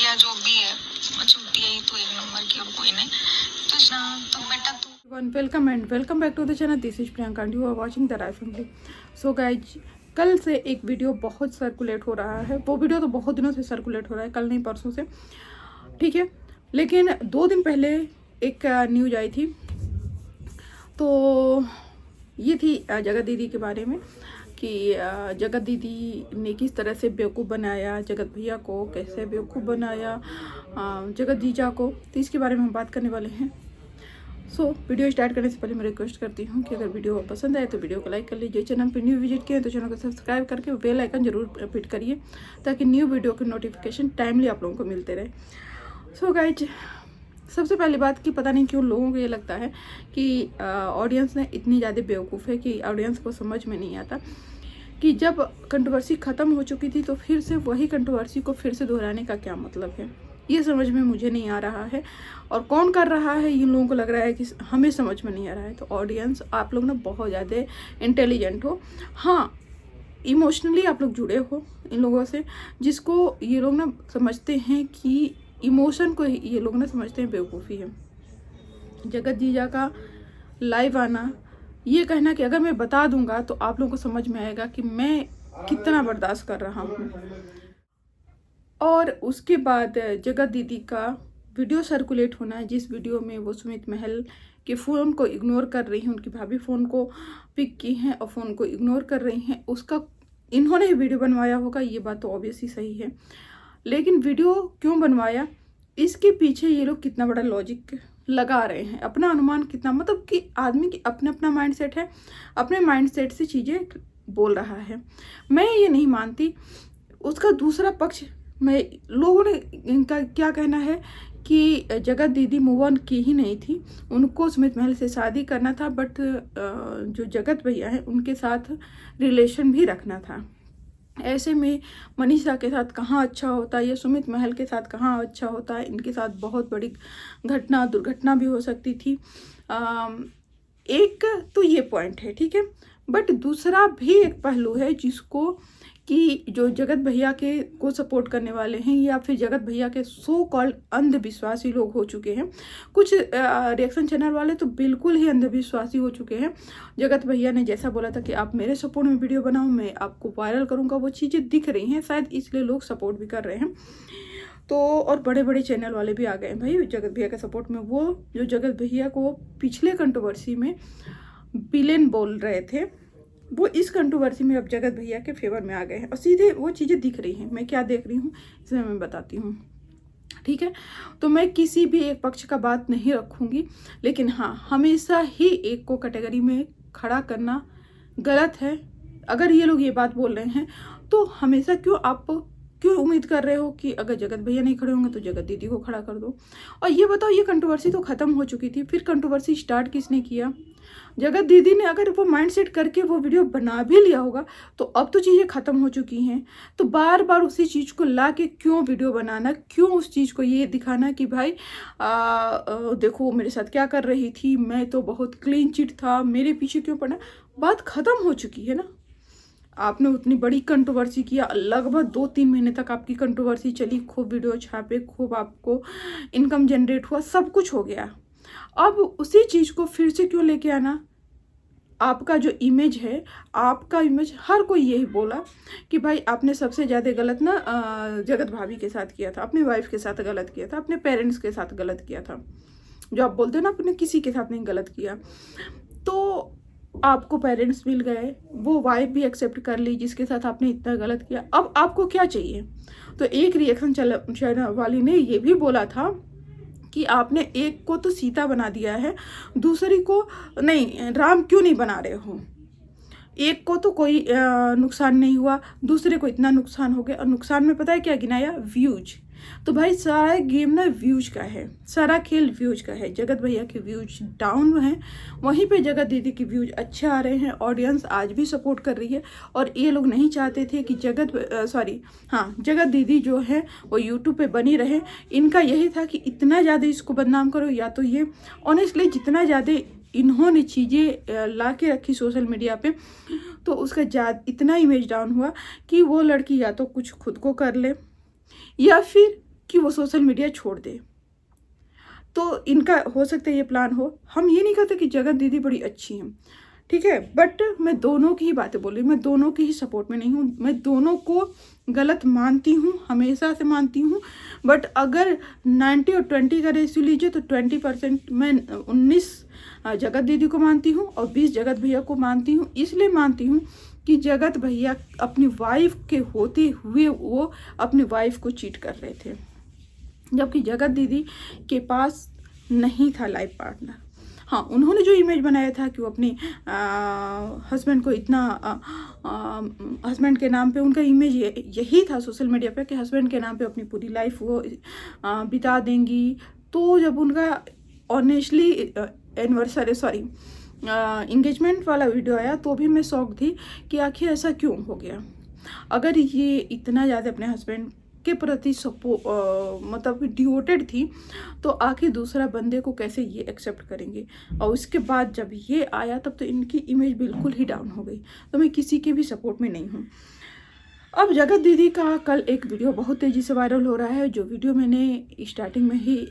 या जो भी है, छुट्टी है तो एक नंबर की, और कोई नहीं। तो बेटा तू welcome and welcome back to the channel. This is Priyanka and you are watching the Rai family. So guys, कल से एक वीडियो बहुत सर्कुलेट हो रहा है। वो वीडियो तो बहुत दिनों से सर्कुलेट हो रहा है, कल नहीं परसों से, ठीक है। लेकिन 2 दिन पहले एक न्यूज आई थी, तो ये थी जगत दीदी के बारे में कि जगत दीदी ने किस तरह से बेवकूफ़ बनाया, जगत भैया को कैसे बेवकूफ़ बनाया, जगत जीजा को, तो इसके बारे में हम बात करने वाले हैं। वीडियो स्टार्ट करने से पहले मैं रिक्वेस्ट करती हूँ कि अगर वीडियो पसंद आए तो वीडियो को लाइक कर लीजिए। चैनल पर न्यू विजिट किए तो चैनल को सब्सक्राइब करके बेल आइकन जरूर हिट करिए ताकि न्यू वीडियो के नोटिफिकेशन टाइमली आप लोगों को मिलते रहे। गाइज, सबसे पहली बात कि पता नहीं क्यों लोगों को ये लगता है कि ऑडियंस ने इतनी ज़्यादा बेवकूफ़ है कि ऑडियंस को समझ में नहीं आता कि जब कंट्रोवर्सी ख़त्म हो चुकी थी तो फिर से वही कंट्रोवर्सी को फिर से दोहराने का क्या मतलब है। ये समझ में मुझे नहीं आ रहा है, और कौन कर रहा है इन लोगों को लग रहा है कि हमें समझ में नहीं आ रहा है। तो ऑडियंस, आप लोग ना बहुत ज़्यादा इंटेलिजेंट हो, हाँ, इमोशनली आप लोग जुड़े हो इन लोगों से, जिसको ये लोग ना समझते हैं कि इमोशन को ये लोग ना समझते हैं बेवकूफ़ी है। जगत जीजा का लाइव आना, ये कहना कि अगर मैं बता दूंगा तो आप लोगों को समझ में आएगा कि मैं कितना बर्दाश्त कर रहा हूँ। और उसके बाद जगत दीदी का वीडियो सर्कुलेट होना है, जिस वीडियो में वो सुमित महल के फ़ोन को इग्नोर कर रही हैं, उनकी भाभी फ़ोन को पिक की हैं और फ़ोन को इग्नोर कर रही हैं। उसका इन्होंने ही वीडियो बनवाया होगा, ये बात तो ऑब्वियसली सही है। लेकिन वीडियो क्यों बनवाया, इसके पीछे ये लोग कितना बड़ा लॉजिक लगा रहे हैं, अपना अनुमान कितना, मतलब कि आदमी की अपना अपना माइंडसेट है, अपने माइंडसेट से चीज़ें बोल रहा है। मैं ये नहीं मानती उसका दूसरा पक्ष। मैं लोगों ने इनका क्या कहना है कि जगत दीदी मूव ऑन की ही नहीं थी, उनको सुमित महल से शादी करना था, बट जो जगत भैया हैं उनके साथ रिलेशन भी रखना था। ऐसे में मनीषा के साथ कहाँ अच्छा होता है या सुमित महल के साथ कहाँ अच्छा होता है, इनके साथ बहुत बड़ी दुर्घटना भी हो सकती थी। एक तो ये पॉइंट है, ठीक है। बट दूसरा भी एक पहलू है जिसको कि जो जगत भैया के को सपोर्ट करने वाले हैं या फिर जगत भैया के सो कॉल्ड अंधविश्वासी लोग हो चुके हैं। कुछ रिएक्शन चैनल वाले तो बिल्कुल ही अंधविश्वासी हो चुके हैं। जगत भैया ने जैसा बोला था कि आप मेरे सपोर्ट में वीडियो बनाओ, मैं आपको वायरल करूँगा, वो चीज़ें दिख रही हैं, शायद इसलिए लोग सपोर्ट भी कर रहे हैं। तो और बड़े बड़े चैनल वाले भी आ गए हैं भाई जगत भैया के सपोर्ट में। वो जो जगत भैया को पिछले कंट्रोवर्सी में विलेन बोल रहे थे, वो इस कंट्रोवर्सी में अब जगत भैया के फेवर में आ गए हैं और सीधे वो चीज़ें दिख रही हैं। मैं क्या देख रही हूँ इसमें मैं बताती हूँ, ठीक है। तो मैं किसी भी एक पक्ष का बात नहीं रखूँगी, लेकिन हाँ, हमेशा ही एक को कैटेगरी में खड़ा करना गलत है। अगर ये लोग ये बात बोल रहे हैं तो हमेशा क्यों उम्मीद कर रहे हो कि अगर जगत भैया नहीं खड़े होंगे तो जगत दीदी को खड़ा कर दो। और ये बताओ, ये कंट्रोवर्सी तो ख़त्म हो चुकी थी, फिर कंट्रोवर्सी स्टार्ट किसने किया? जगत दीदी ने। अगर वो माइंडसेट करके वो वीडियो बना भी लिया होगा तो अब तो चीज़ें ख़त्म हो चुकी हैं, तो बार बार उसी चीज़ को ला के क्यों वीडियो बनाना, क्यों उस चीज़ को ये दिखाना कि भाई देखो मेरे साथ क्या कर रही थी, मैं तो बहुत क्लीन चिट था, मेरे पीछे क्यों पड़ा। बात ख़त्म हो चुकी है ना। आपने उतनी बड़ी कंट्रोवर्सी किया, लगभग 2-3 महीने तक आपकी कंट्रोवर्सी चली, खूब वीडियो छापे, खूब आपको इनकम जनरेट हुआ, सब कुछ हो गया। अब उसी चीज़ को फिर से क्यों लेके आना? आपका जो इमेज है, आपका इमेज, हर कोई यही बोला कि भाई आपने सबसे ज़्यादा गलत ना जगत भाभी के साथ किया था, अपनी वाइफ के साथ गलत किया था, अपने पेरेंट्स के साथ गलत किया था। जो आप बोलते हो ना आपने किसी के साथ नहीं गलत किया, तो आपको पेरेंट्स मिल गए, वो वाइफ भी एक्सेप्ट कर ली जिसके साथ आपने इतना गलत किया। अब आपको क्या चाहिए? तो एक रिएक्शन चैनल वाली ने ये भी बोला था कि आपने एक को तो सीता बना दिया है, दूसरी को नहीं, राम क्यों नहीं बना रहे हो? एक को तो कोई नुकसान नहीं हुआ, दूसरे को इतना नुकसान हो गया। और नुकसान में पता है क्या गिनाया? व्यूज। तो भाई सारा गेम ना व्यूज का है, सारा खेल व्यूज का है। जगत भैया के व्यूज डाउन हैं, वहीं पे जगत दीदी के व्यूज अच्छे आ रहे हैं। ऑडियंस आज भी सपोर्ट कर रही है, और ये लोग नहीं चाहते थे कि जगत दीदी जो है वो यूट्यूब पे बनी रहे। इनका यही था कि इतना ज़्यादा इसको बदनाम करो, या तो ये ऑनेस्टली जितना ज़्यादा इन्होंने चीज़ें ला के रखी सोशल मीडिया पे, तो उसका इतना इमेज डाउन हुआ कि वो लड़की या तो कुछ खुद को कर ले, या फिर कि वो सोशल मीडिया छोड़ दे। तो इनका हो सकता है ये प्लान हो। हम ये नहीं कहते कि जगत दीदी बड़ी अच्छी हैं, ठीक है, बट मैं दोनों की ही बातें बोल रही हूँ, मैं दोनों की ही सपोर्ट में नहीं हूँ, मैं दोनों को गलत मानती हूँ, हमेशा से मानती हूँ। बट अगर 90 और 20 का रेशियो लीजिए तो 20% मैं 19 जगत दीदी को मानती हूँ और 20 जगत भैया को मानती हूँ। इसलिए मानती हूँ कि जगत भैया अपनी वाइफ के होते हुए वो अपनी वाइफ को चीट कर रहे थे, जबकि जगत दीदी के पास नहीं था लाइफ पार्टनर। हाँ, उन्होंने जो इमेज बनाया था कि वो अपने हस्बैंड को इतना हस्बैंड के नाम पे उनका इमेज यही था सोशल मीडिया पे कि हस्बैंड के नाम पे अपनी पूरी लाइफ वो बिता देंगी। तो जब उनका ऑनेस्टली इंगेजमेंट वाला वीडियो आया तो भी मैं शॉक थी कि आखिर ऐसा क्यों हो गया। अगर ये इतना ज़्यादा अपने हस्बैंड के प्रति मतलब डिवोटेड थी तो आखिर दूसरा बंदे को कैसे ये एक्सेप्ट करेंगे। और उसके बाद जब ये आया तब तो इनकी इमेज बिल्कुल ही डाउन हो गई। तो मैं किसी के भी सपोर्ट में नहीं हूँ। अब जगत दीदी का कल एक वीडियो बहुत तेज़ी से वायरल हो रहा है, जो वीडियो मैंने स्टार्टिंग में ही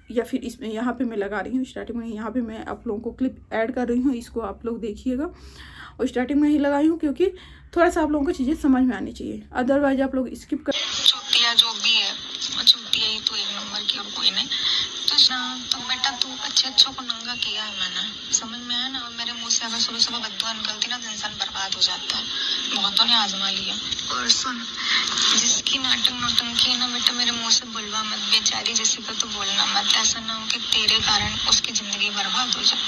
या फिर इसमें यहाँ पे मैं लगा रही हूँ, स्टार्टिंग में यहाँ पे मैं आप लोगों को क्लिप ऐड कर रही हूँ, इसको आप लोग देखिएगा। और स्टार्टिंग में ही लगाई हूँ क्योंकि थोड़ा सा आप लोगों को चीज़ें समझ में आनी चाहिए, अदरवाइज आप लोग स्किप कर। चुटिया जो भी है, चुटिया ही तो एक नंबर की, और कोई नहीं। तो बेटा तू अच्छे को नंगा किया है मैंने, समझ में आया ना। मेरे मुंह से अगर सुबह सुबह बददुआ निकलती ना तो इंसान बर्बाद हो जाता है। बहुतों ने आजमा लिया। और सुन, जिसकी नौटंकी है ना बेटा, मेरे मुंह से बुलवा मत, बेचारी जैसे का तो बोलना मत। ऐसा ना हो कि तेरे कारण उसकी जिंदगी बर्बाद हो जाए,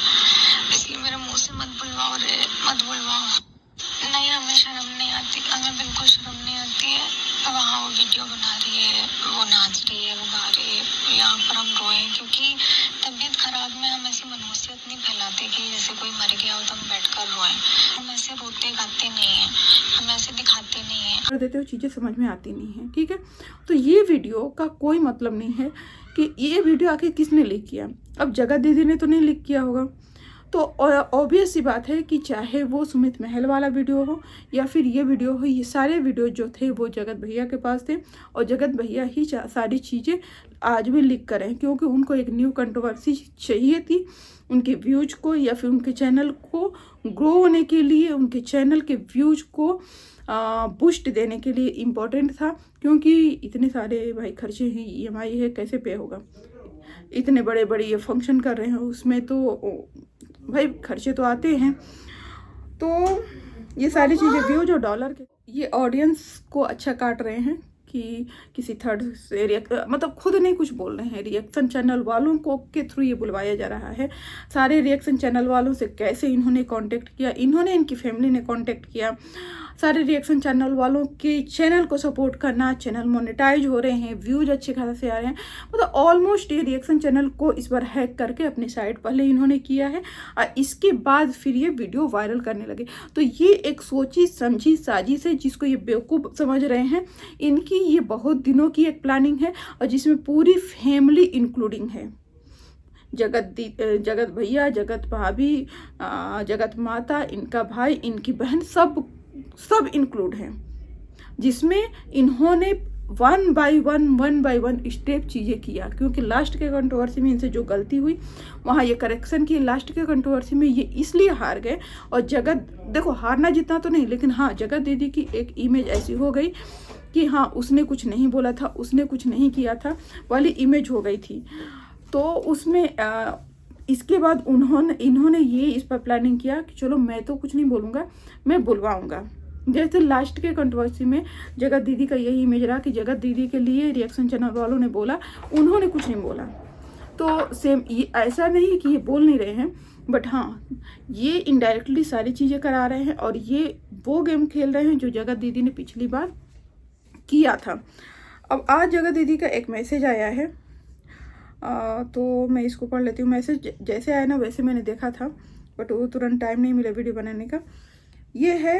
इसलिए मेरे मुंह से मत बुलवाओ रे, मत बुलवाओ। नहीं, हमें शर्म नहीं आती, हमें बिल्कुल शर्म नहीं आती है। वहाँ वो वीडियो बना रही है, वो नाच रही है, वो गा रही है, यहाँ पर हम रोए क्योंकि तबीयत खराब में हम ऐसी मनहूसियत नहीं फैलाते कि जैसे कोई मर गया हो तो हम बैठकर रोए। हम ऐसे रोते गाते नहीं हैं, हम ऐसे दिखाते नहीं हैं। कर देते हो, चीज़ें समझ में आती नहीं है, ठीक है। तो ये वीडियो का कोई मतलब नहीं है कि ये वीडियो आखिर किसने लीक किया। अब जगत दीदी ने तो नहीं लीक किया होगा, तो ऑब्वियस सी बात है कि चाहे वो सुमित महल वाला वीडियो हो या फिर ये वीडियो हो, ये सारे वीडियो जो थे वो जगत भैया के पास थे और जगत भैया ही सारी चीज़ें आज भी लीक करें, क्योंकि उनको एक न्यू कंट्रोवर्सी चाहिए थी उनके व्यूज को या फिर उनके चैनल को ग्रो होने के लिए, उनके चैनल के व्यूज को बूस्ट देने के लिए इम्पोर्टेंट था। क्योंकि इतने सारे भाई खर्चे हैं, EMI है, कैसे पे होगा। इतने बड़े बड़े ये फंक्शन कर रहे हैं, उसमें तो भाई खर्चे तो आते हैं। तो ये सारी चीज़ें व्यूज और डॉलर के ये ऑडियंस को अच्छा काट रहे हैं कि किसी थर्ड से मतलब खुद नहीं कुछ बोल रहे हैं, रिएक्शन चैनल वालों को के थ्रू ये बुलवाया जा रहा है। सारे रिएक्शन चैनल वालों से कैसे इन्होंने कांटेक्ट किया, इन्होंने इनकी फैमिली ने कांटेक्ट किया। सारे रिएक्शन चैनल वालों के चैनल को सपोर्ट करना, चैनल मोनेटाइज हो रहे हैं, व्यूज अच्छे खासे आ रहे हैं। मतलब ऑलमोस्ट ये रिएक्शन चैनल को इस बार हैक करके अपने साइड पहले इन्होंने किया है और इसके बाद फिर ये वीडियो वायरल करने लगे। तो ये एक सोची समझी साजिश है जिसको ये बेवकूफ़ समझ रहे हैं। इनकी ये बहुत दिनों की एक प्लानिंग है और जिसमें पूरी फैमिली इंक्लूडिंग है। जगत भैया, जगत भाभी, जगत माता, इनका भाई, इनकी बहन, सब इंक्लूड हैं, जिसमें इन्होंने वन बाय वन स्टेप चीज़ें किया। क्योंकि लास्ट के कंट्रोवर्सी में इनसे जो गलती हुई वहाँ ये करेक्शन की, लास्ट के कंट्रोवर्सी में ये इसलिए हार गए। और जगत देखो हारना जितना तो नहीं, लेकिन हाँ जगत दीदी की एक इमेज ऐसी हो गई कि हाँ उसने कुछ नहीं बोला था, उसने कुछ नहीं किया था वाली इमेज हो गई थी। तो उसमें इसके बाद इन्होंने ये इस पर प्लानिंग किया कि चलो मैं तो कुछ नहीं बोलूँगा, मैं बुलवाऊँगा। जैसे लास्ट के कंट्रोवर्सी में जगत दीदी का यही इमेज रहा कि जगत दीदी के लिए रिएक्शन चैनल वालों ने बोला, उन्होंने कुछ नहीं बोला। तो सेम ये ऐसा नहीं कि ये बोल नहीं रहे हैं, बट हाँ ये इनडायरेक्टली सारी चीज़ें करा रहे हैं और ये वो गेम खेल रहे हैं जो जगत दीदी ने पिछली बार किया था। अब आज जगत दीदी का एक मैसेज आया है, तो मैं इसको पढ़ लेती हूँ। मैसेज जैसे आया ना वैसे मैंने देखा था, बट वो तुरंत टाइम नहीं मिला वीडियो बनाने का। ये है,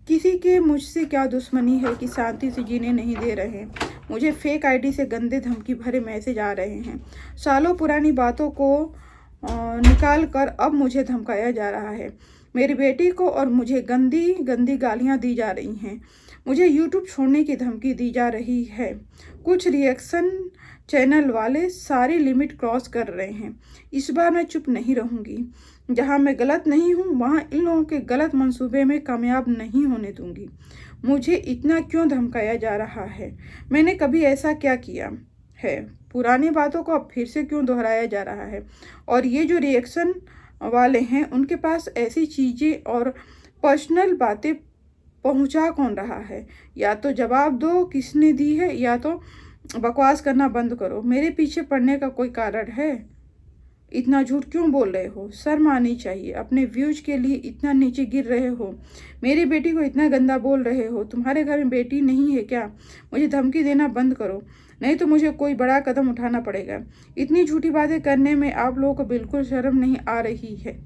किसी के मुझसे क्या दुश्मनी है कि शांति से जीने नहीं दे रहे। मुझे फेक आईडी से गंदे धमकी भरे मैसेज आ रहे हैं। सालों पुरानी बातों को निकाल कर अब मुझे धमकाया जा रहा है। मेरी बेटी को और मुझे गंदी गंदी गालियां दी जा रही हैं। मुझे यूट्यूब छोड़ने की धमकी दी जा रही है। कुछ रिएक्शन चैनल वाले सारी लिमिट क्रॉस कर रहे हैं। इस बार मैं चुप नहीं रहूँगी। जहाँ मैं गलत नहीं हूँ वहाँ इन लोगों के गलत मंसूबे में कामयाब नहीं होने दूँगी। मुझे इतना क्यों धमकाया जा रहा है? मैंने कभी ऐसा क्या किया है? पुरानी बातों को अब फिर से क्यों दोहराया जा रहा है? और ये जो रिएक्शन वाले हैं उनके पास ऐसी चीज़ें और पर्सनल बातें पहुंचा कौन रहा है? या तो जवाब दो किसने दी है, या तो बकवास करना बंद करो। मेरे पीछे पड़ने का कोई कारण है? इतना झूठ क्यों बोल रहे हो? शर्म आनी चाहिए। अपने व्यूज के लिए इतना नीचे गिर रहे हो। मेरी बेटी को इतना गंदा बोल रहे हो। तुम्हारे घर में बेटी नहीं है क्या? मुझे धमकी देना बंद करो, नहीं तो मुझे कोई बड़ा कदम उठाना पड़ेगा। इतनी झूठी बातें करने में आप लोगों को बिल्कुल शर्म नहीं आ रही है।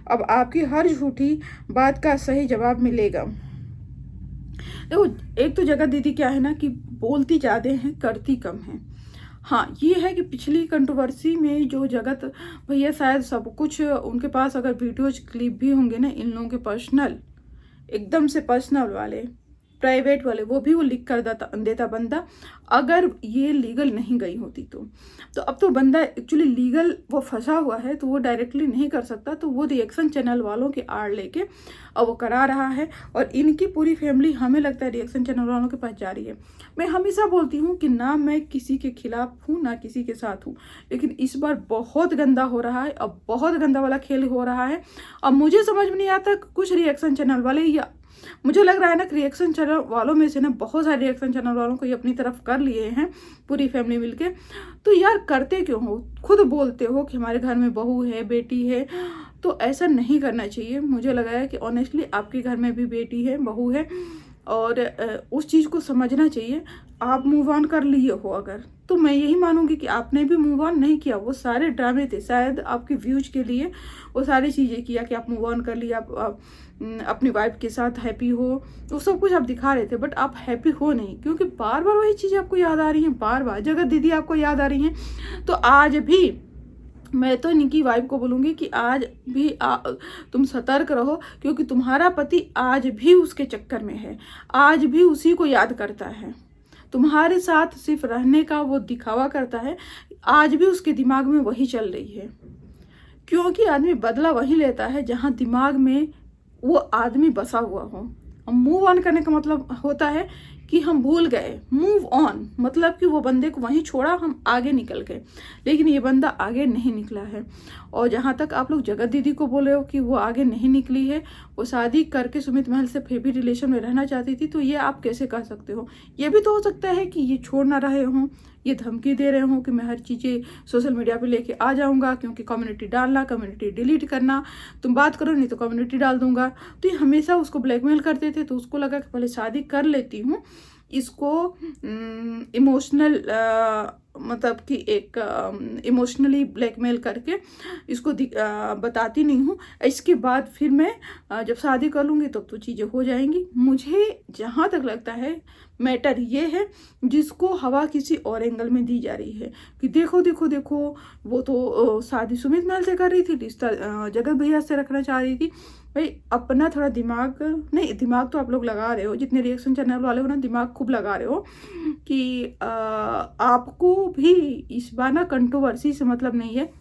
अब आपकी हर झूठी बात का सही जवाब मिलेगा। देखो, एक तो जगत दीदी क्या है ना कि बोलती ज़्यादा हैं, करती कम हैं। हाँ, ये है कि पिछली कंट्रोवर्सी में जो जगत भैया शायद सब कुछ उनके पास अगर वीडियोज क्लिप भी होंगे ना इन लोगों के पर्सनल, एकदम से पर्सनल वाले, प्राइवेट वाले, वो भी वो लिख कर देता बंदा, अगर ये लीगल नहीं गई होती तो अब तो बंदा एक्चुअली लीगल वो फंसा हुआ है तो वो डायरेक्टली नहीं कर सकता, तो वो रिएक्शन चैनल वालों की आड़ लेके अब वो करा रहा है। और इनकी पूरी फैमिली हमें लगता है रिएक्शन चैनल वालों के पास जा रही है। मैं हमेशा बोलती हूँ कि ना मैं किसी के खिलाफ हूँ ना किसी के साथ हूँ, लेकिन इस बार बहुत गंदा हो रहा है। अब बहुत गंदा वाला खेल हो रहा है। अब मुझे समझ में नहीं आता, कुछ रिएक्शन चैनल वाले, या मुझे लग रहा है ना रिएक्शन चैनल वालों में से ना बहुत सारे रिएक्शन चैनल वालों को ये अपनी तरफ कर लिए हैं पूरी फैमिली मिलके। तो यार करते क्यों हो? खुद बोलते हो कि हमारे घर में बहू है, बेटी है, तो ऐसा नहीं करना चाहिए। मुझे लगा है कि ऑनेस्टली आपके घर में भी बेटी है, बहू है, और उस चीज़ को समझना चाहिए। आप मूव ऑन कर लिए हो अगर, तो मैं यही मानूंगी कि आपने भी मूव ऑन नहीं किया। वो सारे ड्रामे थे, शायद आपके व्यूज के लिए वो सारी चीज़ें किया कि आप मूव ऑन कर लिए, आप अपनी वाइफ के साथ हैप्पी हो, वो सब कुछ आप दिखा रहे थे, बट आप हैप्पी हो नहीं, क्योंकि बार बार वही चीज़ें आपको याद आ रही हैं, बार बार जगत दीदी आपको याद आ रही हैं। तो आज भी मैं तो इनकी वाइफ को बोलूँगी कि आज भी तुम सतर्क रहो, क्योंकि तुम्हारा पति आज भी उसके चक्कर में है, आज भी उसी को याद करता है, तुम्हारे साथ सिर्फ रहने का वो दिखावा करता है। आज भी उसके दिमाग में वही चल रही है, क्योंकि आदमी बदला वही लेता है जहाँ दिमाग में वो आदमी बसा हुआ हो। मूव ऑन करने का मतलब होता है कि हम भूल गए, मूव ऑन मतलब कि वो बंदे को वहीं छोड़ा, हम आगे निकल गए, लेकिन ये बंदा आगे नहीं निकला है। और जहाँ तक आप लोग जगत दीदी को बोले हो कि वो आगे नहीं निकली है, वो शादी करके सुमित महल से फिर भी रिलेशन में रहना चाहती थी, तो ये आप कैसे कह सकते हो? ये भी तो हो सकता है कि ये छोड़ ना रहे हों, ये धमकी दे रहे हों कि मैं हर चीज़ें सोशल मीडिया पे लेके आ जाऊंगा, क्योंकि कम्युनिटी डालना, कम्युनिटी डिलीट करना, तुम बात करो नहीं तो कम्युनिटी डाल दूंगा। तो ये हमेशा उसको ब्लैकमेल करते थे, तो उसको लगा कि पहले शादी कर लेती हूँ, इसको इमोशनल मतलब कि एक इमोशनली ब्लैकमेल करके इसको बताती नहीं हूँ, इसके बाद फिर मैं जब शादी कर लूँगी तब तो चीज़ें हो जाएंगी। मुझे जहाँ तक लगता है मैटर ये है जिसको हवा किसी और एंगल में दी जा रही है कि देखो देखो देखो, वो तो शादी सुमित महल से कर रही थी, रिश्ता जगत भैया से रखना चाह रही थी। भाई अपना थोड़ा दिमाग, नहीं दिमाग तो आप लोग लगा रहे हो, जितने रिएक्शन चैनल वाले हो ना दिमाग खूब लगा रहे हो कि आपको भी इस बार ना कंट्रोवर्सी से मतलब नहीं है।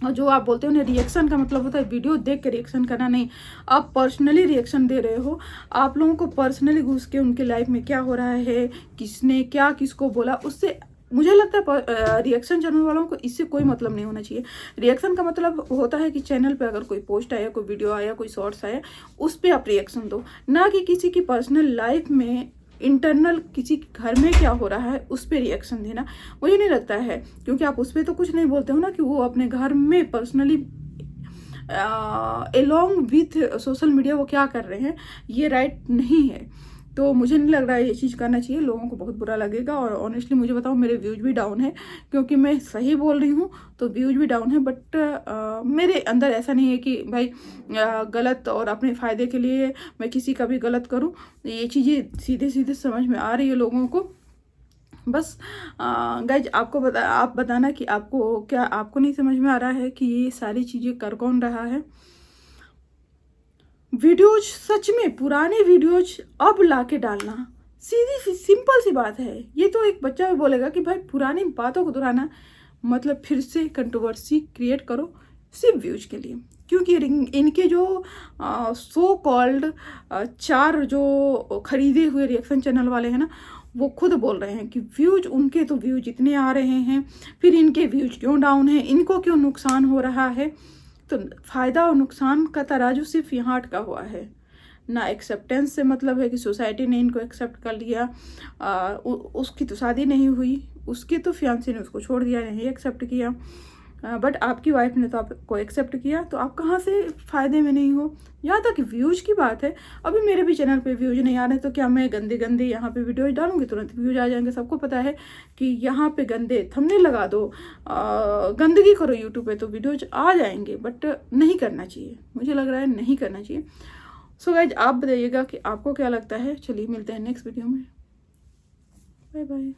और जो आप बोलते हो ना रिएक्शन का मतलब होता है वीडियो देख के रिएक्शन करना, नहीं, आप पर्सनली रिएक्शन दे रहे हो। आप लोगों को पर्सनली घुस के उनके लाइफ में क्या हो रहा है, किसने क्या किसको बोला, उससे मुझे लगता है रिएक्शन चैनल वालों को इससे कोई मतलब नहीं होना चाहिए। रिएक्शन का मतलब होता है कि चैनल पे अगर कोई पोस्ट आया, कोई वीडियो आया, कोई शॉर्ट्स आया, उस पर आप रिएक्शन दो, ना कि किसी की पर्सनल लाइफ में, इंटरनल किसी घर में क्या हो रहा है उस पर रिएक्शन देना मुझे नहीं लगता है, क्योंकि आप उस पर तो कुछ नहीं बोलते हो ना कि वो अपने घर में personally along with social media वो क्या कर रहे हैं, ये राइट नहीं है। तो मुझे नहीं लग रहा है ये चीज़ करना चाहिए, लोगों को बहुत बुरा लगेगा। और ऑनेस्टली मुझे बताओ, मेरे व्यूज भी डाउन है, क्योंकि मैं सही बोल रही हूँ तो व्यूज भी डाउन है, बट मेरे अंदर ऐसा नहीं है कि भाई गलत और अपने फ़ायदे के लिए मैं किसी का भी गलत करूँ। ये चीज़ें सीधे सीधे समझ में आ रही है लोगों को। बस गाइज आपको आप बताना कि आपको क्या, आपको नहीं समझ में आ रहा है कि ये सारी चीज़ें कर कौन रहा है। वीडियोज सच में पुराने वीडियोज अब लाके डालना सीधी सी सिंपल सी बात है। ये तो एक बच्चा भी बोलेगा कि भाई पुरानी बातों को दोहराना मतलब फिर से कंट्रोवर्सी क्रिएट करो सिर्फ व्यूज के लिए। क्योंकि इनके जो सो कॉल्ड 4 जो खरीदे हुए रिएक्शन चैनल वाले हैं ना, वो खुद बोल रहे हैं कि व्यूज उनके तो व्यूज इतने आ रहे हैं, फिर इनके व्यूज क्यों डाउन है, इनको क्यों नुकसान हो रहा है। तो फ़ायदा और नुकसान का तराजू सिर्फ यहाँ अटका हुआ है। ना एक्सेप्टेंस से मतलब है कि सोसाइटी ने इनको एक्सेप्ट कर लिया, उसकी तो शादी नहीं हुई, उसके तो फियांसे ने उसको छोड़ दिया, नहीं एक्सेप्ट किया, बट आपकी वाइफ ने तो आपको एक्सेप्ट किया, तो आप कहाँ से फ़ायदे में नहीं हो। यहाँ तक व्यूज की बात है, अभी मेरे भी चैनल पे व्यूज नहीं आ रहे, तो क्या मैं गंदे गंदे यहाँ पे वीडियोज डालूंगी तुरंत व्यूज आ जाएंगे। सबको पता है कि यहाँ पे गंदे थंबनेल लगा दो, गंदगी करो यूट्यूब पे तो वीडियोज आ जाएंगे, बट नहीं करना चाहिए, मुझे लग रहा है नहीं करना चाहिए। सो गाइज आप बताइएगा कि आपको क्या लगता है। चलिए मिलते हैं नेक्स्ट वीडियो में, बाय बाय।